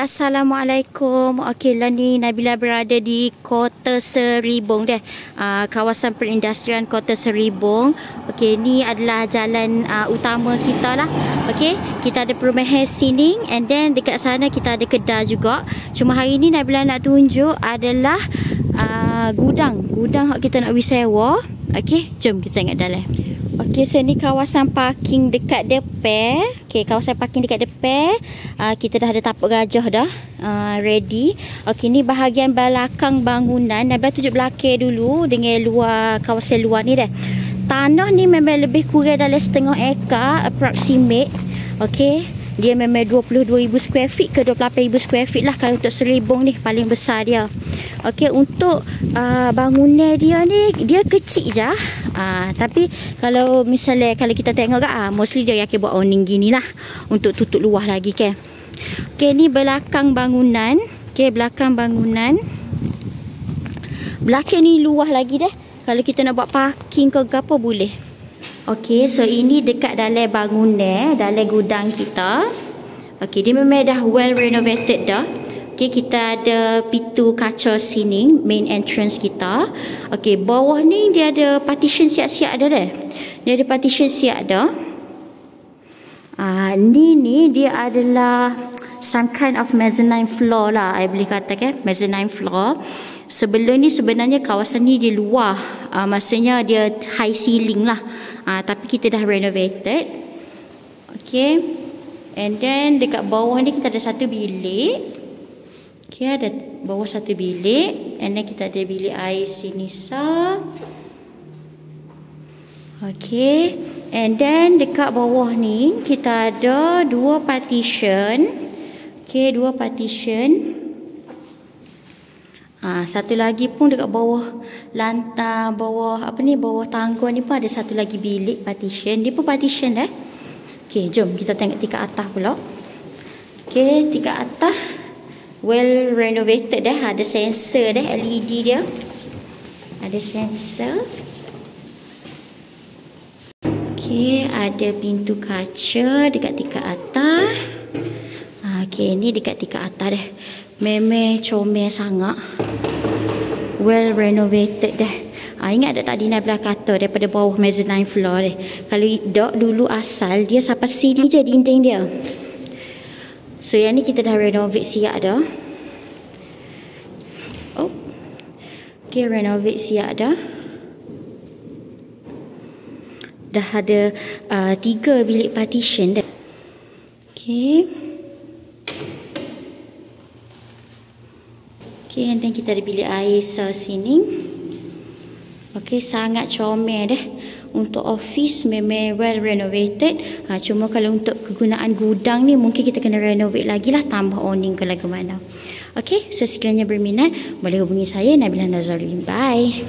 Assalamualaikum. Okey lah ni Nabila berada di Kota Seribong deh. Kawasan perindustrian Kota Seribong. Okey, ni adalah jalan utama kita lah. Okey, kita ada perumahan sini and then dekat sana kita ada kedai juga. Cuma hari ni Nabila nak tunjuk adalah gudang hak kita nak sewa. Okey, jom kita tengok dalam. Okey, so ni kawasan parking dekat depan. Okey, kawasan parking dekat depan. Kita dah ada tapak gajah dah. Ready. Okey, ni bahagian belakang bangunan. Nabila tunjuk belakang dulu dengan luar, kawasan luar ni dah. Tanah ni memang lebih kurang dalam setengah ekar approximate. Okey, dia memang 22,000 square feet ke 28,000 square feet lah kalau untuk Seribong ni paling besar dia. Okey, untuk bangunan dia ni dia kecil je. Tapi kalau misalnya kalau kita tengok mostly dia akan buat awning gini lah untuk tutup luar lagi kan. Okey, ni belakang bangunan. Okey, belakang bangunan. Belakang ni luah lagi dah. Kalau kita nak buat parking ke apa boleh. Okey, so ini dekat dalam bangunan, dalam gudang kita. Okey, dia memang dah well renovated dah. Okey, kita ada pintu kaca sini, main entrance kita. Okey, bawah ni dia ada partition siap-siap dah dah. Dia ada partition siap dah. Ni dia adalah some kind of mezzanine floor lah, I boleh katakan mezzanine floor. Sebelum ni sebenarnya kawasan ni di luar, maksudnya dia high ceiling lah. Tapi kita dah renovated. Okey, and then dekat bawah ni kita ada satu bilik. Okay, ada bawah satu bilik. And then kita ada bilik air sini sah. Okay, and then dekat bawah ni kita ada dua partition. Okay, dua partition. Satu lagi pun dekat bawah lantai, bawah bawah tangga ni pun ada satu lagi bilik partition. Dia pun partition dah. Okay, jom kita tengok tingkat atas pula. Okay, tingkat atas well renovated dah. Ada sensor dah, LED dia. Ada sensor. Okey, ada pintu kaca dekat tingkat atas. Okey, ni dekat tingkat atas dah. Memang comel sangat. Well renovated dah. Ingat tak tadi Nabila kata daripada bawah mezzanine floor dia. Kalau dok dulu asal dia sampai sini je dinding dia. So yang ni kita dah renovate siap dah. Okay, renovate siap dah. Dah ada 3 bilik partition dah. Okay. Okay, and then kita ada bilik air sini. Okay, sangat comel dah. Untuk office memang well renovated. Cuma kalau untuk kegunaan gudang ni mungkin kita kena renovate lagi lah, tambah awning ke lagu mana. Okey, so sekiranya berminat boleh hubungi saya Nabila Nazarudin. Bye.